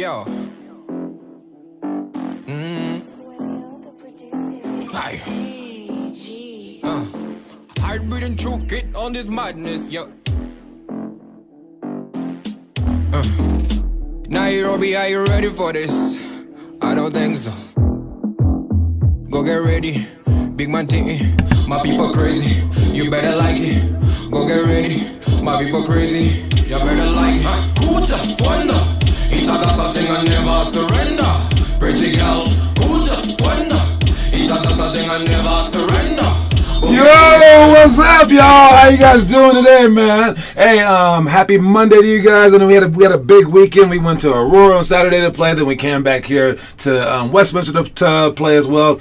Yo. Hi. Hybrid and true kid on this madness, yo. Nairobi, are you ready for this? I don't think so. Go get ready, big man thing. My people crazy, you better like it. Go get ready, my people crazy, you better like it. Kuta, wonder, it's something I never surrender. Pretty girl, Kuta, wonder, it's something I never surrender. Yo, what's up, y'all? How you guys doing today, man? Hey, happy Monday to you guys. I know we had a big weekend. We went to Aurora on Saturday to play, then we came back here to Westminster to play as well.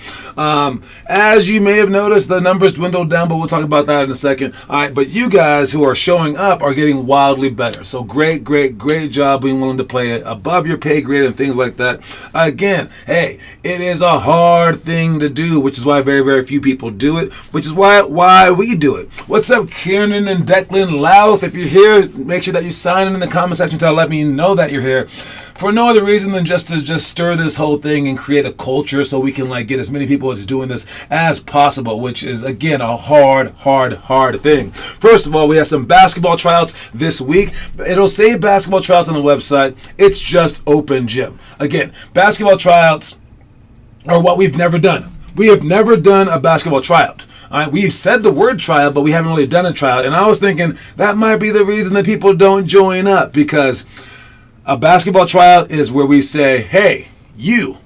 As you may have noticed, the numbers dwindled down, but we'll talk about that in a second. All right, but you guys who are showing up are getting wildly better. So great job being willing to play above your pay grade and things like that. Again, hey, it is a hard thing to do, which is why very few people do it, which is why we do it. What's up, Kieran and Declan Louth? If you're here, make sure that you sign in the comment section to let me know that you're here. For no other reason than just to stir this whole thing and create a culture so we can get as many people as doing this as possible, which is, again, a hard thing. First of all, we have some basketball tryouts this week. It'll say basketball tryouts on the website. It's just open gym. Again, basketball tryouts are what we've never done. We have never done a basketball tryout. All right, we've said the word tryout, but we haven't really done a tryout. And I was thinking that might be the reason that people don't join up, because a basketball tryout is where we say, hey, you,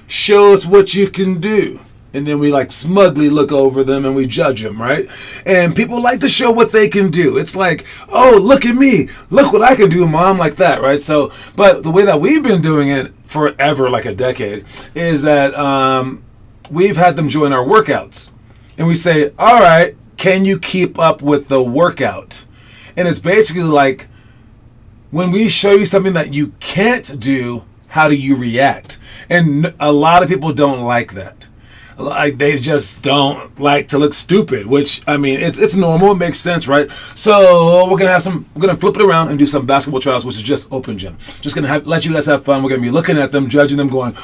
show us what you can do. And then we smugly look over them and we judge them, right? And people like to show what they can do. It's like, oh, look at me. Look what I can do, Mom, like that, right? So, but the way that we've been doing it forever, like a decade, is that we've had them join our workouts. And we say, all right, can you keep up with the workout? And it's basically like, when we show you something that you can't do, how do you react? And a lot of people don't like that. They just don't like to look stupid, which, I mean, it's normal. It makes sense, right? So we're gonna flip it around and do some basketball trials, which is just open gym. Just gonna let you guys have fun. We're gonna be looking at them, judging them, going,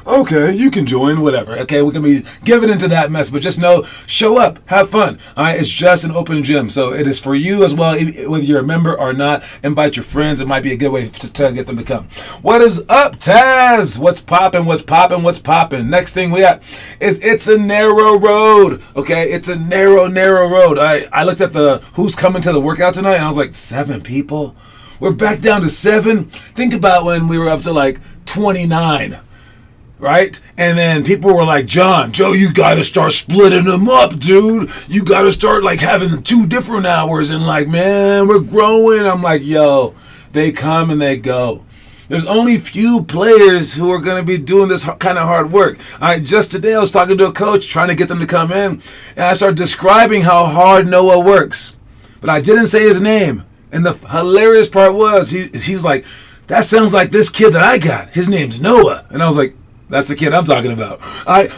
okay, you can join, whatever. Okay, we're gonna be giving into that mess, but just know, show up, have fun. All right, it's just an open gym, so it is for you as well, whether you're a member or not. Invite your friends. It might be a good way to get them to come. What is up, Taz? What's popping? Next thing we got is it's a narrow road. Okay, it's a narrow road. I looked at the who's coming to the workout tonight, and I was like, 7 people. We're back down to 7. Think about when we were up to 29. Right? And then people were like, Joe, you got to start splitting them up, dude. You got to start having 2 different hours. And man, we're growing. I'm like, yo, they come and they go. There's only few players who are going to be doing this kind of hard work. All right, just today I was talking to a coach trying to get them to come in, and I started describing how hard Noah works. But I didn't say his name. And the hilarious part was, he's like, that sounds like this kid that I got. His name's Noah. And I was like, that's the kid I'm talking about.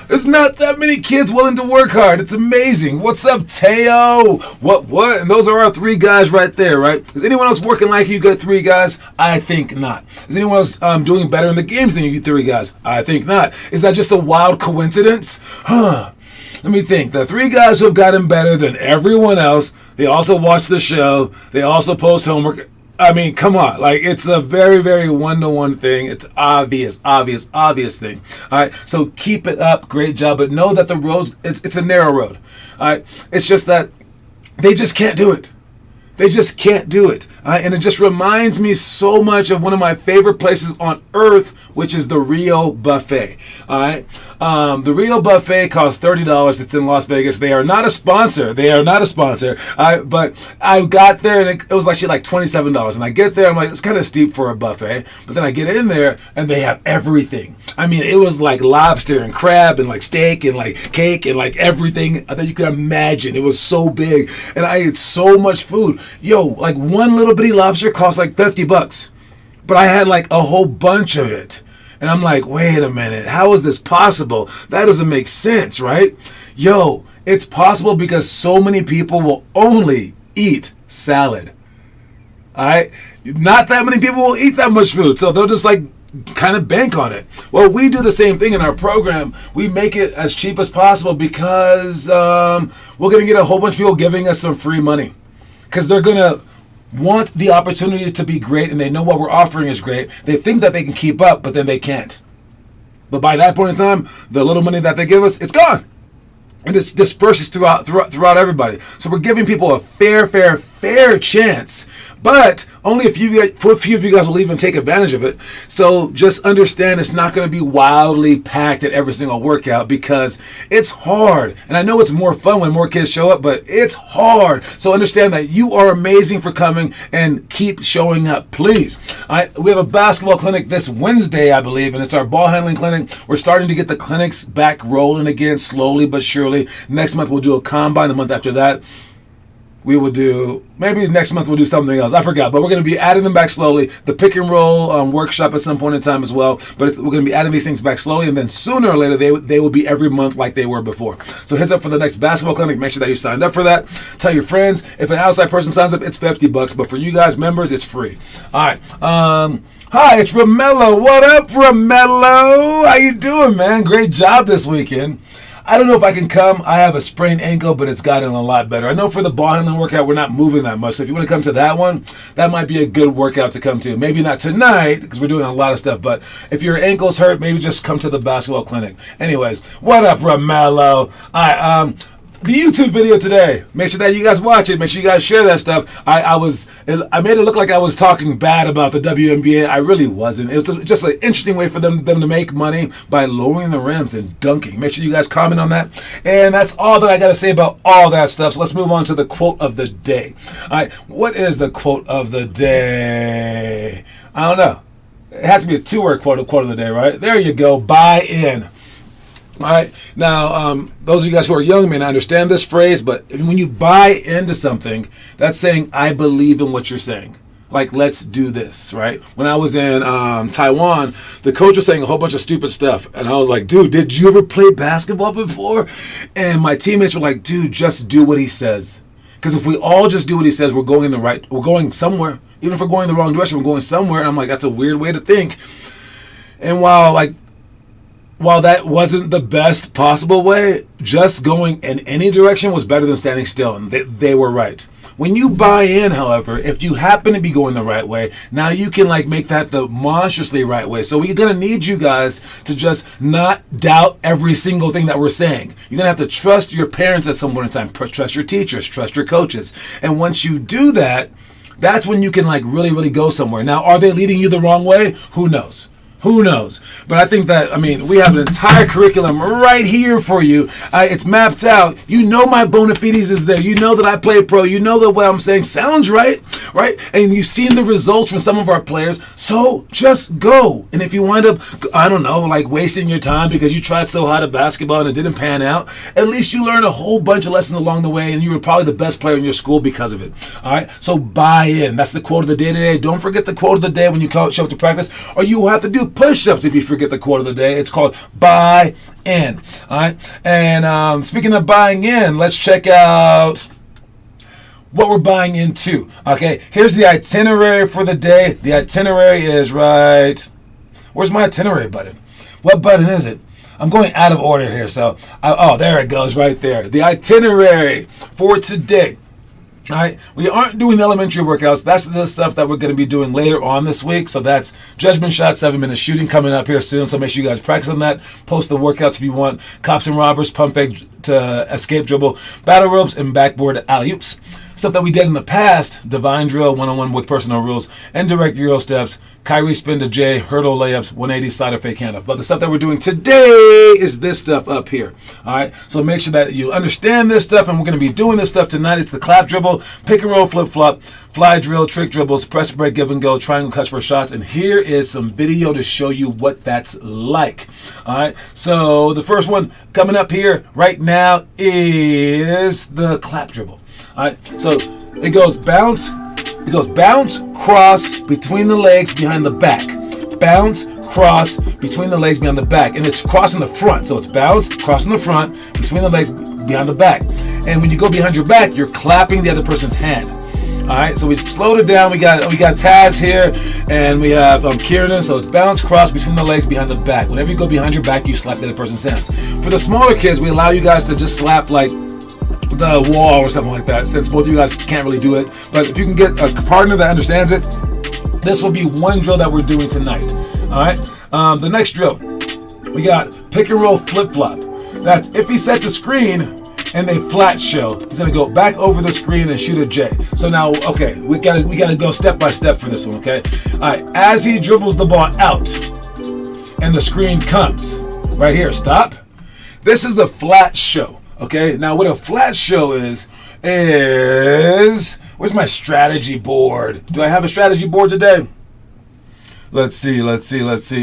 There's not that many kids willing to work hard. It's amazing. What's up, Teo? What? And those are our 3 guys right there, right? Is anyone else working like you got 3 guys? I think not. Is anyone else doing better in the games than you 3 guys? I think not. Is that just a wild coincidence? Let me think. The 3 guys who have gotten better than everyone else, they also watch the show. They also post homework. I mean, come on. It's a very one-to-one thing. It's obvious thing. All right, so keep it up. Great job. But know that the roads, it's a narrow road. All right, it's just that they just can't do it. They just can't do it. And it just reminds me so much of one of my favorite places on earth, which is the Rio Buffet. All right. The Rio Buffet costs $30. It's in Las Vegas. They are not a sponsor. But I got there and it was actually $27. And I get there, I'm like, it's kind of steep for a buffet. But then I get in there and they have everything. I mean, it was lobster and crab and steak and cake and everything that you could imagine. It was so big. And I ate so much food. Yo, one little bitty lobster costs $50. But I had a whole bunch of it. And I'm like, wait a minute, how is this possible? That doesn't make sense, right? Yo, it's possible because so many people will only eat salad. All right? Not that many people will eat that much food. So they'll just kind of bank on it. Well, we do the same thing in our program. We make it as cheap as possible because we're going to get a whole bunch of people giving us some free money because they're going to want the opportunity to be great, and they know what we're offering is great. They think that they can keep up, but then they can't. But by that point in time, the little money that they give us, it's gone. And it disperses throughout everybody. So we're giving people a fair chance. But only a few of you guys will even take advantage of it. So just understand it's not going to be wildly packed at every single workout because it's hard. And I know it's more fun when more kids show up, but it's hard. So understand that you are amazing for coming and keep showing up, please. We have a basketball clinic this Wednesday, I believe, and it's our ball handling clinic. We're starting to get the clinics back rolling again, slowly but surely. Next month we'll do a combine. The month after that, we will do, maybe next month we'll do something else. I forgot, but we're going to be adding them back slowly. The pick and roll workshop at some point in time as well. But we're going to be adding these things back slowly, and then sooner or later they will be every month like they were before. So heads up for the next basketball clinic. Make sure that you signed up for that. Tell your friends. If an outside person signs up, it's $50, but for you guys members, it's free. All right. Hi, it's Romello. What up, Romello? How you doing, man? Great job this weekend. I don't know if I can come. I have a sprained ankle, but it's gotten a lot better. I know for the ball handling workout, we're not moving that much. So if you want to come to that one, that might be a good workout to come to. Maybe not tonight because we're doing a lot of stuff. But if your ankle's hurt, maybe just come to the basketball clinic. Anyways, what up, Romello? The YouTube video today. Make sure that you guys watch it. Make sure you guys share that stuff. I made it look like I was talking bad about the WNBA. I really wasn't. It was just an interesting way for them to make money by lowering the rims and dunking. Make sure you guys comment on that. And that's all that I got to say about all that stuff. So let's move on to the quote of the day. All right, what is the quote of the day? I don't know. It has to be a two-word quote of the day, right? There you go. Buy in. All right. Now, those of you guys who are young may not understand this phrase, but when you buy into something, that's saying, I believe in what you're saying. Like, let's do this, right? When I was in Taiwan, the coach was saying a whole bunch of stupid stuff. And I was like, dude, did you ever play basketball before? And my teammates were like, dude, just do what he says. Because if we all just do what he says, we're going somewhere. Even if we're going the wrong direction, we're going somewhere. And I'm like, that's a weird way to think. And while that wasn't the best possible way, just going in any direction was better than standing still, and they were right. When you buy in, however, if you happen to be going the right way, now you can make that the monstrously right way. So we're going to need you guys to just not doubt every single thing that we're saying. You're going to have to trust your parents at some point in time, trust your teachers, trust your coaches. And once you do that, that's when you can really, really go somewhere. Now, are they leading you the wrong way? Who knows? Who knows? But I think that, we have an entire curriculum right here for you. It's mapped out. You know my bona fides is there. You know that I play pro. You know that what I'm saying sounds right? And you've seen the results from some of our players. So just go. And if you wind up, wasting your time because you tried so hard at basketball and it didn't pan out, at least you learned a whole bunch of lessons along the way and you were probably the best player in your school because of it. All right? So buy in. That's the quote of the day today. Don't forget the quote of the day when you show up to practice, or you will have to do push-ups if you forget the quote of the day. It's called buy in. All right. And speaking of buying in, let's check out what we're buying into. Okay. Here's the itinerary for the day. The itinerary is right. Where's my itinerary button? What button is it? I'm going out of order here. So, there it goes right there. The itinerary for today. All right, we aren't doing the elementary workouts. That's the stuff that we're going to be doing later on this week. So that's judgment shot, 7-minute shooting coming up here soon. So make sure you guys practice on that. Post the workouts if you want. Cops and robbers, pump fake to escape dribble, battle ropes, and backboard alley-oops. Stuff that we did in the past, divine drill, one-on-one with personal rules, and direct Euro steps, Kyrie spin to J, hurdle layups, 180 side or fake handoff. But the stuff that we're doing today is this stuff up here. All right, so make sure that you understand this stuff, and we're going to be doing this stuff tonight. It's the clap dribble, pick and roll, flip-flop, fly drill, trick dribbles, press break, give and go, triangle cuts for shots, and here is some video to show you what that's like. All right, so the first one coming up here right now is the clap dribble. All right, so it goes bounce, cross, between the legs, behind the back. Bounce, cross, between the legs, behind the back. And it's crossing the front. So it's bounce, cross in the front, between the legs, behind the back. And when you go behind your back, you're clapping the other person's hand. All right, so we slowed it down. We got Taz here, and we have Kieran. So it's bounce, cross between the legs, behind the back. Whenever you go behind your back, you slap the other person's hands. For the smaller kids, we allow you guys to just slap like the wall or something like that, since both of you guys can't really do it. But if you can get a partner that understands it, this will be one drill that we're doing tonight. All right, the next drill, we got pick and roll flip flop. That's if he sets a screen and they flat show, he's gonna go back over the screen and shoot a J. So now, okay, we gotta go step by step for this one, okay? All right, as he dribbles the ball out and the screen comes, right here, stop. This is a flat show, okay? Now what a flat show is, where's my strategy board? Do I have a strategy board today? Let's see.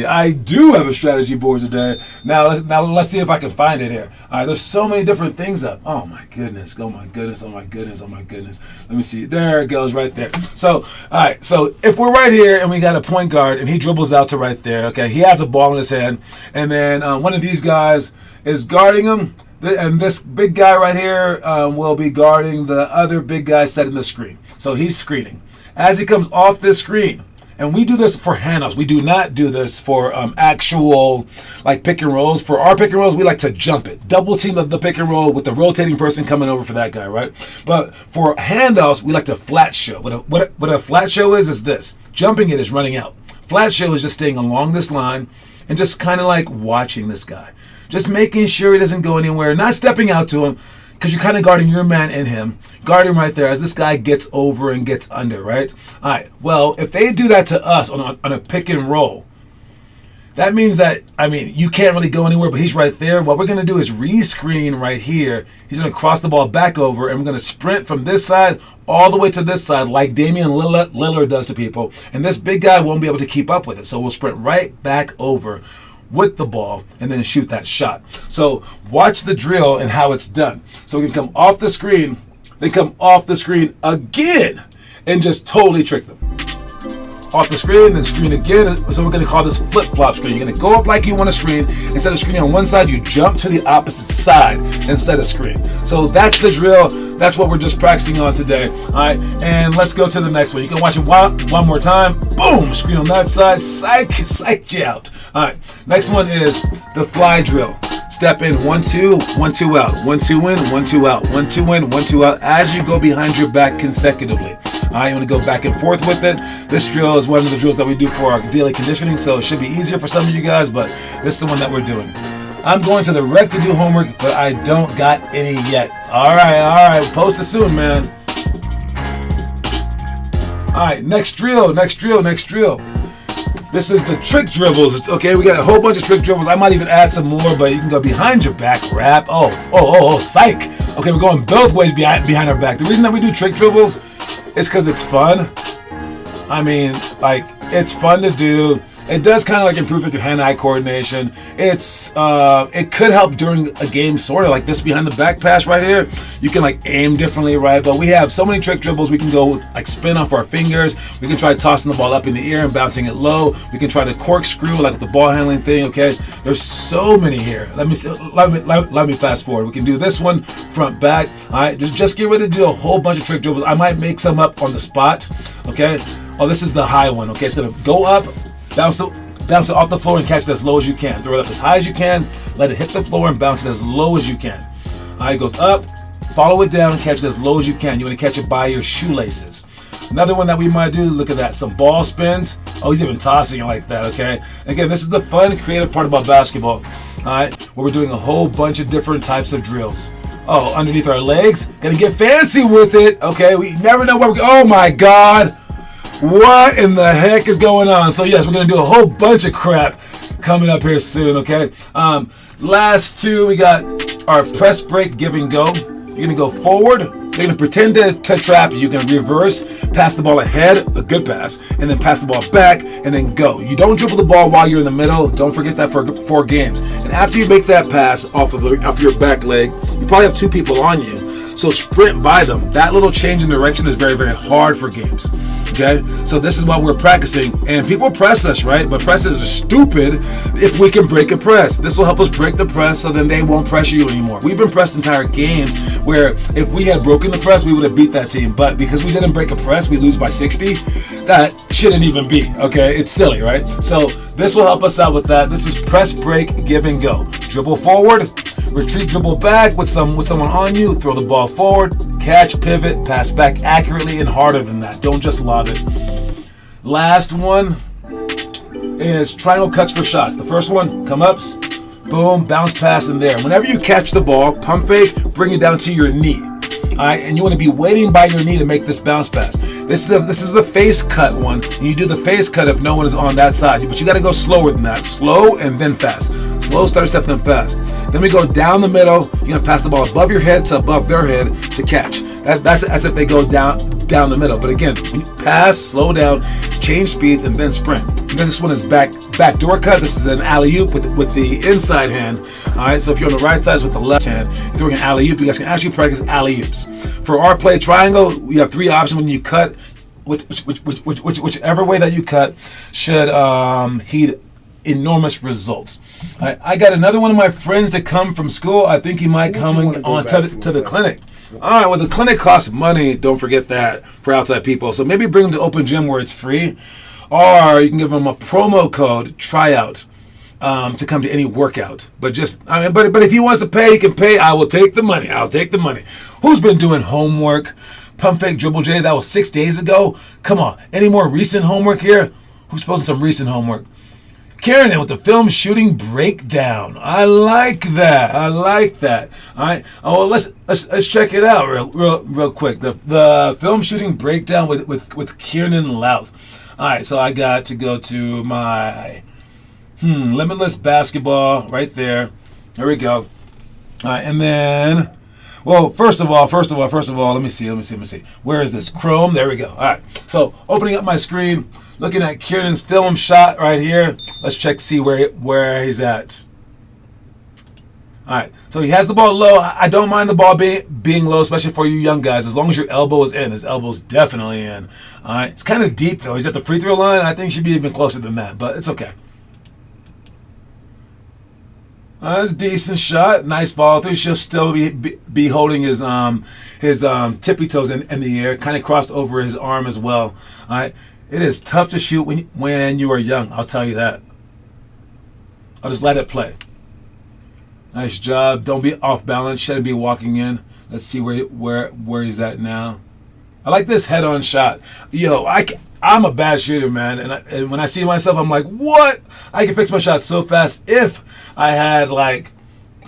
I do have a strategy board today. Now let's see if I can find it here. All right, there's so many different things up. Oh my goodness. Let me see. There it goes right there. So, all right, so if we're right here and we got a point guard and he dribbles out to right there, okay, he has a ball in his hand, and then one of these guys is guarding him, and this big guy right here will be guarding the other big guy setting the screen. So he's screening. As he comes off this screen, and we do this for handoffs. We do not do this for actual like pick and rolls. For our pick and rolls, we like to jump it. Double team the pick and roll with the rotating person coming over for that guy, right? But for handoffs, we like to flat show. What a flat show is this. Jumping it is running out. Flat show is just staying along this line and just kind of like watching this guy. Just making sure he doesn't go anywhere. Not stepping out to him, because you're kind of guarding your man in him. Guard him right there as this guy gets over and gets under, right? All right, well, if they do that to us on a pick and roll, that means that, you can't really go anywhere, but he's right there. What we're going to do is re-screen right here. He's going to cross the ball back over, and we're going to sprint from this side all the way to this side like Damian Lillard does to people. And this big guy won't be able to keep up with it, so we'll sprint right back over with the ball and then shoot that shot. So watch the drill and how it's done. So we can come off the screen, they come off the screen again and just totally trick them. Off the screen, then screen again. So we're going to call this flip-flop screen. You're going to go up like you want to screen. Instead of screening on one side, you jump to the opposite side instead of screen. So that's the drill. That's what we're just practicing on today. All right, and let's go to the next one. You can watch it one more time. Boom, screen on that side. Psych you out. All right, next one is the fly drill. Step in, 1-2, 1-2 out, 1-2 in, 1-2 out, 1-2 in, 1-2 out, as you go behind your back consecutively. All right, you want to go back and forth with it. This drill is one of the drills that we do for our daily conditioning, so it should be easier for some of you guys, but this is the one that we're doing. I'm going to the rec to do homework, but I don't got any yet. All right, post it soon, man. All right, next drill. This is the trick dribbles. Okay, we got a whole bunch of trick dribbles. I might even add some more, but you can go behind your back, wrap. Oh, psych. Okay, we're going both ways behind our back. The reason that we do trick dribbles is because it's fun. It's fun to do. It does kind of like improve your hand-eye coordination. It could help during a game, sort of like this behind the back pass right here. You can like aim differently, right? But we have so many trick dribbles. We can go like spin off our fingers. We can try tossing the ball up in the air and bouncing it low. We can try the corkscrew, like the ball handling thing. Okay, there's so many here. Let me fast forward. We can do this one front back. All right, just get ready to do a whole bunch of trick dribbles. I might make some up on the spot. Okay. Oh, this is the high one. Okay, it's gonna go up. Bounce it off the floor and catch it as low as you can. Throw it up as high as you can. Let it hit the floor and bounce it as low as you can. All right, it goes up. Follow it down and catch it as low as you can. You want to catch it by your shoelaces. Another one that we might do, look at that, some ball spins. Oh, he's even tossing it like that, okay? Again, this is the fun, creative part about basketball. All right, where we're doing a whole bunch of different types of drills. Oh, underneath our legs. Gonna get fancy with it, okay? We never know where we're going. Oh, my God. What in the heck is going on? So yes, we're going to do a whole bunch of crap coming up here soon, okay? Last two, we got our press break, give and go. You're going to go forward. You're going to pretend to trap. You're going to reverse, pass the ball ahead, a good pass, and then pass the ball back, and then go. You don't dribble the ball while you're in the middle. Don't forget that for 4 games. And after you make that pass off your back leg, you probably have 2 people on you. So sprint by them. That little change in direction is very, very hard for games. Okay, so this is what we're practicing, and people press us, right? But presses are stupid if we can break a press. This will help us break the press, so then they won't pressure you anymore. We've been pressed entire games where if we had broken the press, we would have beat that team. But because we didn't break a press, we lose by 60. That shouldn't even be, okay? It's silly, right? So this will help us out with that. This is press, break, give, and go. Dribble forward, retreat, dribble back with someone on you, throw the ball forward, catch, pivot, pass back accurately and harder than that. Don't just lob it. Last one is triangle cuts for shots. The first one, come ups, boom, bounce pass in there. Whenever you catch the ball, pump fake, bring it down to your knee. All right, and you want to be waiting by your knee to make this bounce pass. This is a face cut one. And you do the face cut if no one is on that side, but you got to go slower than that. Slow and then fast. Slow, start step, then fast. Then we go down the middle. You're gonna pass the ball above your head to above their head to catch. That's if they go down the middle. But again, when you pass, slow down, change speeds, and then sprint. And this one is backdoor cut. This is an alley-oop with the inside hand. All right, so if you're on the right side, it's with the left hand. You're throwing an alley-oop. You guys can actually practice alley-oops. For our play triangle, we have three options when you cut. Whichever way that you cut should heed enormous results. I got another one of my friends to come from school. I think he might coming on to the clinic. All right, well, the clinic costs money. Don't forget that for outside people. So maybe bring them to open gym where it's free, or you can give them a promo code tryout to come to any workout. But but if he wants to pay, he can pay. I will take the money. I'll take the money. Who's been doing homework? Pump fake dribble J. That was 6 days ago. Come on. Any more recent homework here? Who's posting some recent homework? Karen with the film shooting breakdown. I like that. All right. Oh, well, let's check it out real quick. The film shooting breakdown with Kieran Louth. All right. So I got to go to my Limitless basketball right there. There we go. All right, and then. Well, first of all, let me see. Where is this? Chrome. There we go. All right. So opening up my screen. Looking at Kieran's film shot right here. Let's see where he's at. All right, so he has the ball low. I don't mind the ball being low, especially for you young guys, as long as your elbow is in. His elbow's definitely in. All right, it's kind of deep, though. He's at the free throw line. I think he should be even closer than that, but it's okay. That's a decent shot. Nice follow through. She'll still be holding his tippy toes in the air, kind of crossed over his arm as well. All right. It is tough to shoot when you are young. I'll tell you that. I'll just let it play. Nice job. Don't be off balance. Shouldn't be walking in. Let's see where he's at now. I like this head-on shot. Yo, I'm a bad shooter, man. And when I see myself, I'm like, what? I can fix my shot so fast if I had like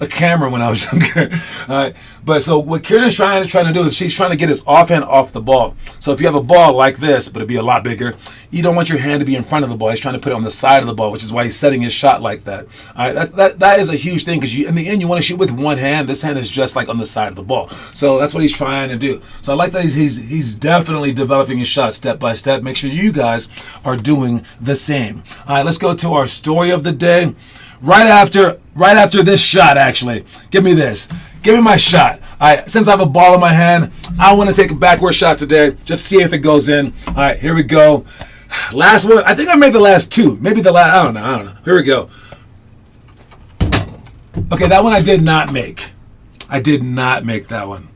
a camera when I was younger. All right. But so what Kieran's trying to do is she's trying to get his offhand off the ball. So if you have a ball like this, but it'd be a lot bigger, you don't want your hand to be in front of the ball. He's trying to put it on the side of the ball, which is why he's setting his shot like that. All right. That is a huge thing because in the end you want to shoot with one hand. This hand is just like on the side of the ball. So that's what he's trying to do. So I like that he's definitely developing his shot step by step. Make sure you guys are doing the same. All right. Let's go to our story of the day. Right after this shot, actually. Give me this. Give me my shot. All right, since I have a ball in my hand, I want to take a backward shot today. Just see if it goes in. All right, here we go. Last one. I think I made the last two. Maybe the last. I don't know. Here we go. Okay, that one I did not make. I did not make that one.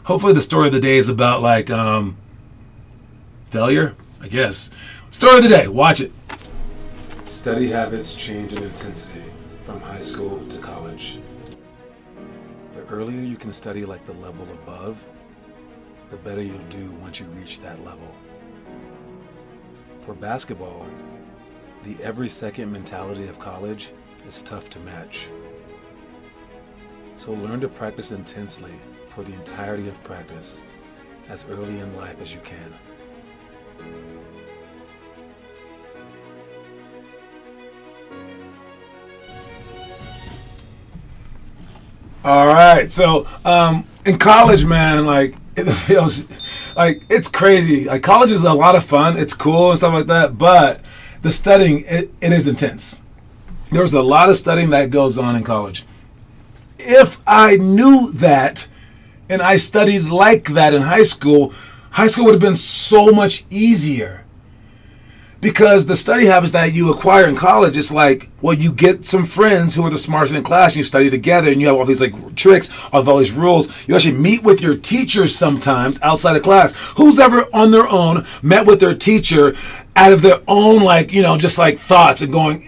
Hopefully the story of the day is about like failure, I guess. Story of the day. Watch it. Study habits change in intensity from high school to college. The earlier you can study like the level above, the better you'll do once you reach that level. For basketball, the every second mentality of college is tough to match. So learn to practice intensely for the entirety of practice as early in life as you can. All right, so in college, man, like it's crazy. Like college is a lot of fun. It's cool and stuff like that, but the studying it is intense. There's a lot of studying that goes on in college. If I knew that and I studied like that in high school would have been so much easier. Because the study habits that you acquire in college, it's like, well, you get some friends who are the smartest in class, and you study together, and you have all these like tricks, all these rules. You actually meet with your teachers sometimes outside of class. Who's ever on their own met with their teacher out of their own, like, you know, just like thoughts and going,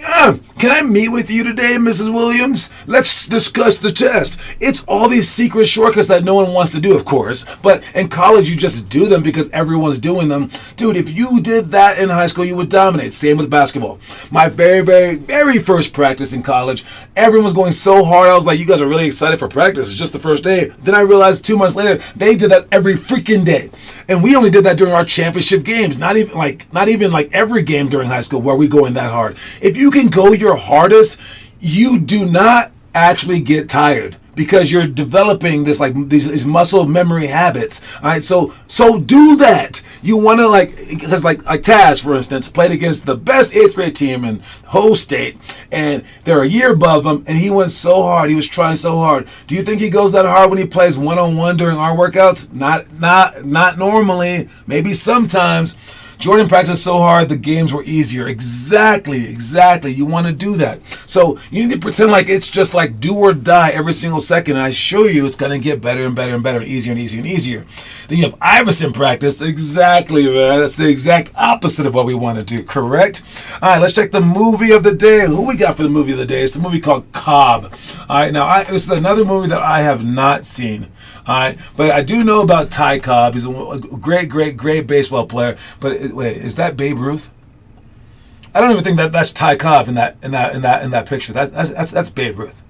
can I meet with you today, Mrs. Williams? Let's discuss the test. It's all these secret shortcuts that no one wants to do, of course. But in college, you just do them because everyone's doing them. Dude, if you did that in high school, you would dominate. Same with basketball. My very, very, very first practice in college, everyone was going so hard. I was like, you guys are really excited for practice. It's just the first day. Then I realized 2 months later, they did that every freaking day. And we only did that during our championship games. Not even like every game during high school where we go in that hard. If you can go your hardest, you do not actually get tired because you're developing this like these muscle memory habits. All right, so do that. You want to because like Taz, for instance, played against the best 8th grade team in the whole state, and they're a year above him, and he went so hard. He was trying so hard. Do you think he goes that hard when he plays one-on-one during our workouts? Not normally. Maybe sometimes. Jordan practiced so hard, the games were easier. Exactly. You want to do that. So you need to pretend like it's just like do or die every single second. And I assure you it's going to get better and better and better, easier and easier and easier. Then you have Iverson practice. Exactly, man. That's the exact opposite of what we want to do, correct? All right, let's check the movie of the day. Who we got for the movie of the day? It's the movie called Cobb. All right, now this is another movie that I have not seen. All right, but I do know about Ty Cobb. He's a great baseball player. But wait, is that Babe Ruth? I don't even think that's Ty Cobb in that picture. That's Babe Ruth.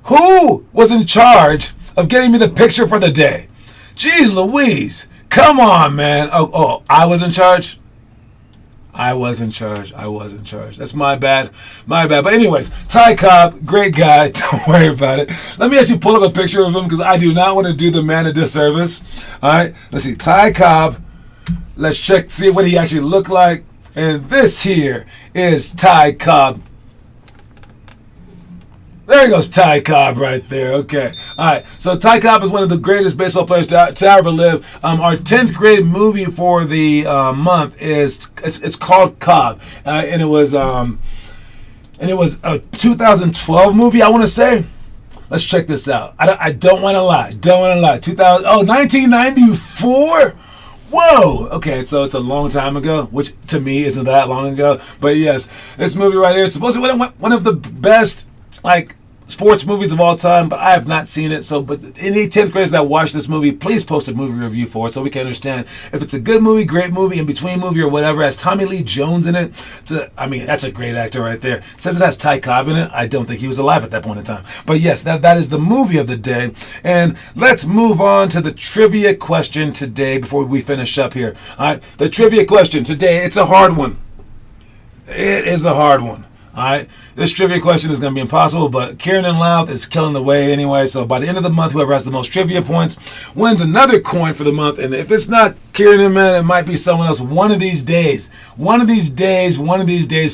Who was in charge of getting me the picture for the day? Jeez Louise, come on, man. Oh, I was in charge. I was in charge. That's my bad. But anyways, Ty Cobb, great guy. Don't worry about it. Let me actually pull up a picture of him because I do not want to do the man a disservice. All right, let's see. Ty Cobb. Let's check, see what he actually looked like. And this here is Ty Cobb. There goes Ty Cobb right there. Okay. All right. So Ty Cobb is one of the greatest baseball players to ever live. Our 10th grade movie for the month it's called Cobb, and it was a 2012 movie, I want to say. Let's check this out. I don't want to lie. 1994. Whoa! Okay, so it's a long time ago, which to me isn't that long ago. But yes, this movie right here is supposed to be one of the best, like, sports movies of all time, but I have not seen it. So, but any 10th graders that watch this movie, please post a movie review for it so we can understand if it's a good movie, great movie, in between movie, or whatever. Has Tommy Lee Jones in it? That's a great actor right there. It says it has Ty Cobb in it. I don't think he was alive at that point in time. But yes, that is the movie of the day. And let's move on to the trivia question today before we finish up here. All right, the trivia question today, it's a hard one. It is a hard one. All right, this trivia question is going to be impossible, but Kieran and Louth is killing the way anyway. So by the end of the month, whoever has the most trivia points wins another coin for the month. And if it's not Kieran and man, it might be someone else one of these days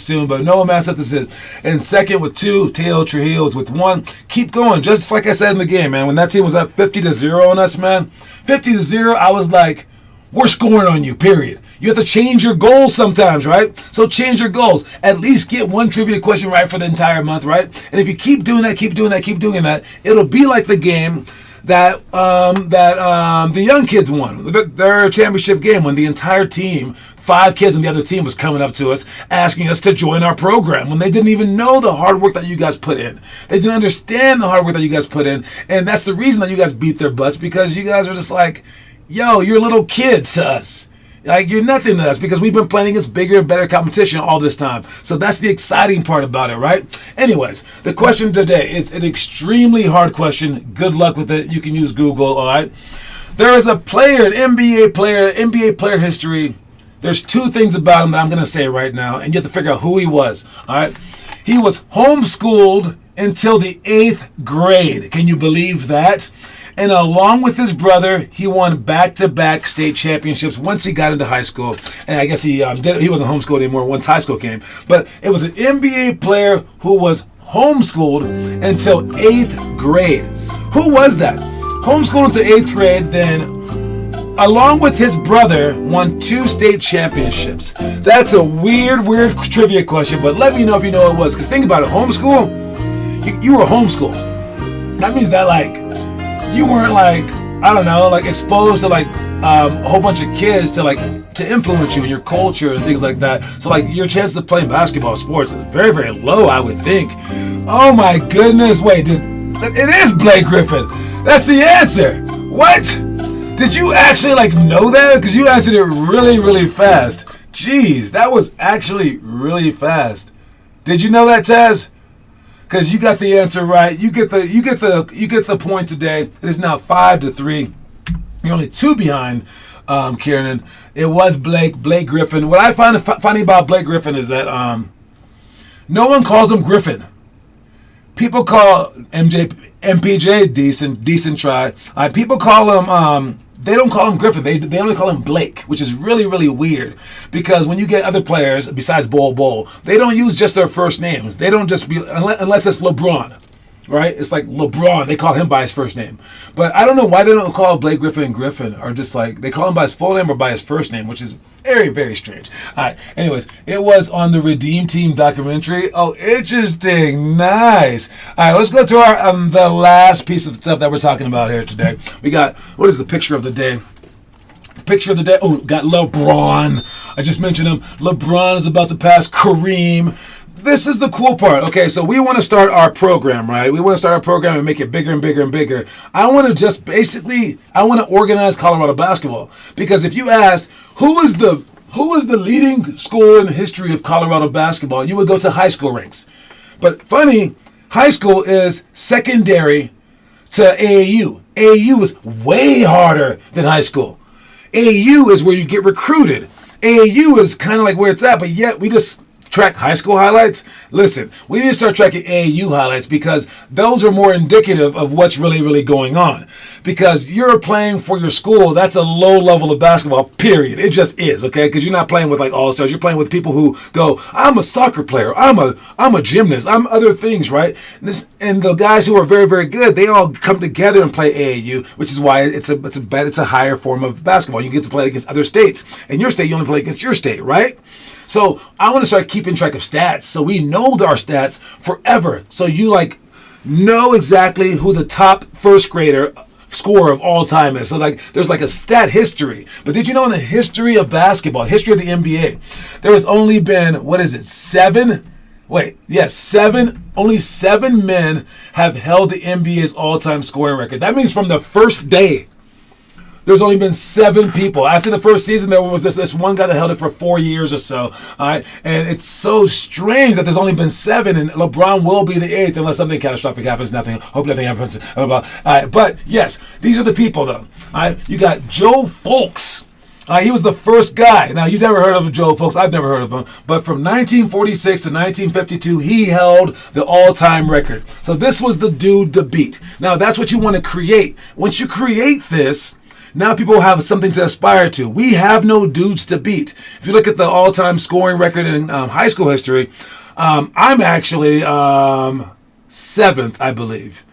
soon. But Noah Massett, this is in second with 2. Teo Trujillo is with 1. Keep going, just like I said in the game, man. When that team was at 50-0 on us, man, 50-0, I was like, we're scoring on you, period. You have to change your goals sometimes, right? So change your goals. At least get one trivia question right for the entire month, right? And if you keep doing that, it'll be like the game that the young kids won. Their championship game when the entire team, 5 kids on the other team, was coming up to us asking us to join our program when they didn't even know the hard work that you guys put in. They didn't understand the hard work that you guys put in. And that's the reason that you guys beat their butts, because you guys are just like, yo, you're little kids to us. Like, you're nothing to us because we've been playing against bigger and better competition all this time. So that's the exciting part about it, right? Anyways, the question today, it's an extremely hard question. Good luck with it. You can use Google, all right? There is a player, an NBA player history. There's 2 things about him that I'm going to say right now, and you have to figure out who he was, all right? He was homeschooled until the 8th grade. Can you believe that? And along with his brother, he won back-to-back state championships once he got into high school. And I guess he wasn't homeschooled anymore once high school came. But it was an NBA player who was homeschooled until 8th grade. Who was that? homeschooled into 8th grade, then along with his brother, won 2 state championships. That's a weird trivia question, but let me know if you know what it was. Because think about it, homeschool, you were homeschooled. That means that, like, you weren't, like, I don't know, like, exposed to, like, a whole bunch of kids to influence you in your culture and things like that. So, like, your chances of playing basketball sports is very, very low, I would think. Oh, my goodness. Wait, it is Blake Griffin. That's the answer. What? Did you actually, like, know that? Because you answered it really, really fast. Jeez, that was actually really fast. Did you know that, Taz? Because you got the answer right. You get the point today. It is now 5-3. You're only 2 behind, Kieran. It was Blake Griffin. What I find funny about Blake Griffin is that no one calls him Griffin. People call MPJ decent try. People call him. They don't call him Griffin. They only call him Blake, which is really, really weird. Because when you get other players besides Bol, they don't use just their first names. They don't just be unless it's LeBron, right? It's like LeBron. They call him by his first name. But I don't know why they don't call Blake Griffin, or just like they call him by his full name or by his first name, which is very, very strange. All right. Anyways, it was on the Redeem Team documentary. Oh, interesting. Nice. All right, let's go to our the last piece of stuff that we're talking about here today. We got, what is the picture of the day? Picture of the day. Oh, got LeBron. I just mentioned him. LeBron is about to pass Kareem. This is the cool part. Okay, so we want to start our program, right? We want to start our program and make it bigger and bigger and bigger. I want to organize Colorado basketball. Because if you asked, who is the leading scorer in the history of Colorado basketball, you would go to high school ranks. But funny, high school is secondary to AAU. AAU is way harder than high school. AAU is where you get recruited. AAU is kind of like where it's at, but yet we just track high school highlights. Listen, we need to start tracking AAU highlights because those are more indicative of what's really, really going on. Because you're playing for your school, that's a low level of basketball, period. It just is, okay? Because you're not playing with like all-stars. You're playing with people who go, I'm a soccer player, I'm a gymnast, I'm other things, right? And the guys who are very, very good, they all come together and play AAU, which is why it's a higher form of basketball. You get to play against other states. In your state, you only play against your state, right? So I want to start keeping track of stats so we know our stats forever. So you like know exactly who the top first grader scorer of all time is. So like there's like a stat history. But did you know in the history of basketball, history of the NBA, there has only been, seven? Only 7 men have held the NBA's all-time scoring record. That means from the first day, there's only been 7 people. After the first season, there was this one guy that held it for 4 years or so. All right, and it's so strange that there's only been 7, and LeBron will be the 8th unless something catastrophic happens. Hope nothing happens. All right, but yes, these are the people though. All right, you got Joe Fulks. He was the first guy. Now, you've never heard of Joe Fulks. I've never heard of him. But from 1946 to 1952, he held the all-time record. So this was the dude to beat. Now, that's what you want to create. Once you create this, now people have something to aspire to. We have no dudes to beat. If you look at the all-time scoring record in high school history, I'm actually 7th, I believe.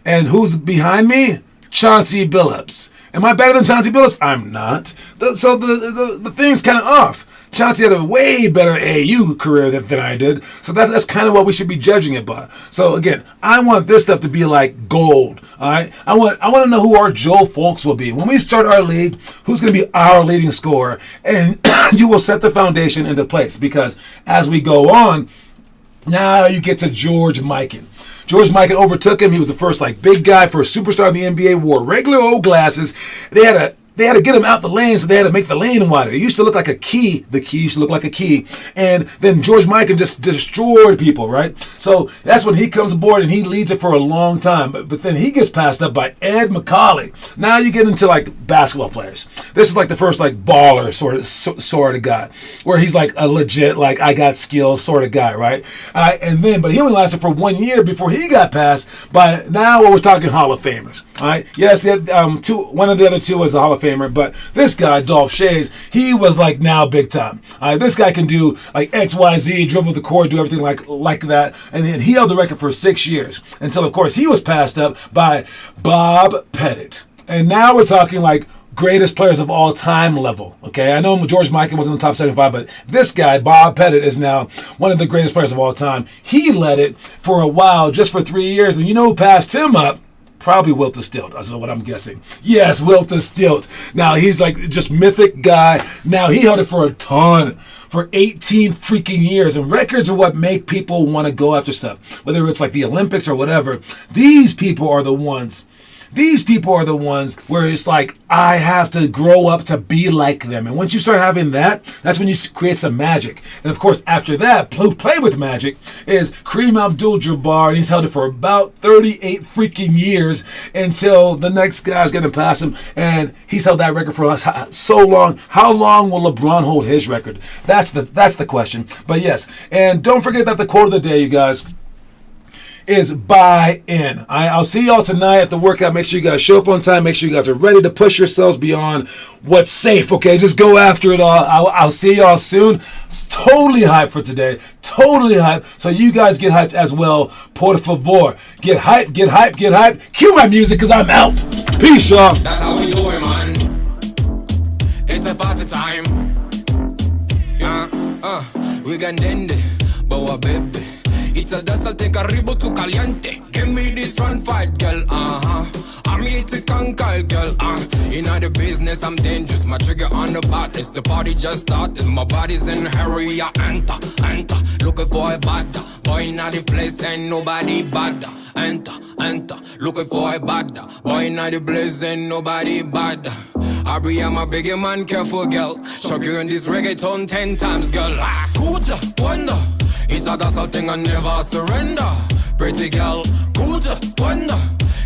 And who's behind me? Chauncey Billups. Am I better than Chauncey Billups? I'm not. So the thing's kind of off. Chauncey had a way better AAU career than I did. So that's kind of what we should be judging it by. So again, I want this stuff to be like gold. All right. I want to know who our Joe Fulks will be. When we start our league, who's going to be our leading scorer? And you will set the foundation into place because as we go on, now you get to George Mikan. George Mikan overtook him. He was the first big guy, first superstar in the NBA, wore regular old glasses. They had to get him out the lane, so they had to make the lane wider. It used to look like a key. The key used to look like a key. And then George Mikan just destroyed people, right? So that's when he comes aboard and he leads it for a long time. But then he gets passed up by Ed Macaulay. Now you get into basketball players. This is the first baller sort of guy, where he's a legit I got skills sort of guy, right? But he only lasted for 1 year before he got passed by now we're talking Hall of Famers. All right. Yes, one of the other two was the Hall of Famer, but this guy, Dolph Shays, he was like now big time. All right. This guy can do like XYZ, dribble the court, do everything like that. And he held the record for 6 years until, of course, he was passed up by Bob Pettit. And now we're talking like greatest players of all time level. Okay, I know George Mikan was in the top 75, but this guy, Bob Pettit, is now one of the greatest players of all time. He led it for a while, just for 3 years, and you know who passed him up? Probably Wilt the Stilt. That's what I'm guessing. Yes, Wilt the Stilt. Now he's like just mythic guy. Now he held it for a ton, for 18 freaking years. And records are what make people want to go after stuff, whether it's like the Olympics or whatever. These people are the ones where it's like, I have to grow up to be like them. And once you start having that, that's when you create some magic. And of course, after that, play with magic is Kareem Abdul-Jabbar, and he's held it for about 38 freaking years until the next guy's going to pass him. And he's held that record for so long. How long will LeBron hold his record? That's the question. But yes, and don't forget that the quote of the day, you guys, is buy in. I'll see y'all tonight at the workout. Make sure you guys show up on time. Make sure you guys are ready to push yourselves beyond what's safe. Okay, just go after it all. I'll see y'all soon. It's totally hyped for today. Totally hyped. So you guys get hyped as well. Por favor. Get hyped, get hyped, get hyped. Cue my music because I'm out. Peace, y'all. That's how we do it, man. It's about the time. We can end it. Boa baby. It's a desalte karibu tu caliente. Give me this one fight, girl, I'm here to conquer, girl, In the business, I'm dangerous. My trigger on the bot. It's the party just started. My body's in a hurry. I enter. Looking for a bad boy in the place. Ain't nobody bad. Enter. Looking for a bad boy in the place. Ain't nobody bad. I'm a bigger man, careful, girl. Shock you in this reggaeton 10 times, girl. Good wonder. It's a dazzle thing and never surrender. Pretty girl, good wonder.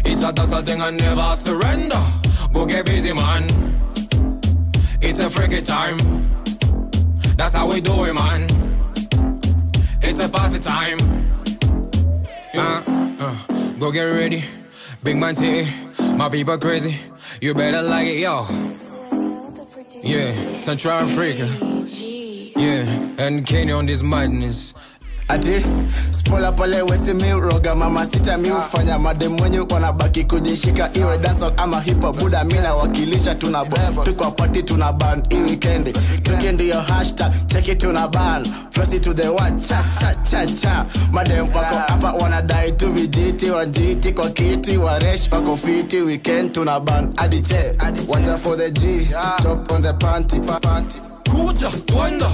It's a dazzle thing and never surrender. Go get busy, man. It's a freaky time. That's how we do it, man. It's a party time. Go get ready. Big man titty. My people crazy. You better like it, yo. Yeah, Central Africa. Yeah, and Kenya on this madness. Ati spola pale wesi mi roga mama sita mi ufanya madem mwenye wanabaki kujishika iwe dancehall ama hip hop buda mina wakilisha tunabomb tuko party tunaban hii weekend tukendi yo hashtag check it tunaban press it to the one cha madem wako hapa wanadai tu vijiti wanjiti kwa kiti waresh wako fiti weekend tunaban adiche wanja for the G top on the panty Kuja wonder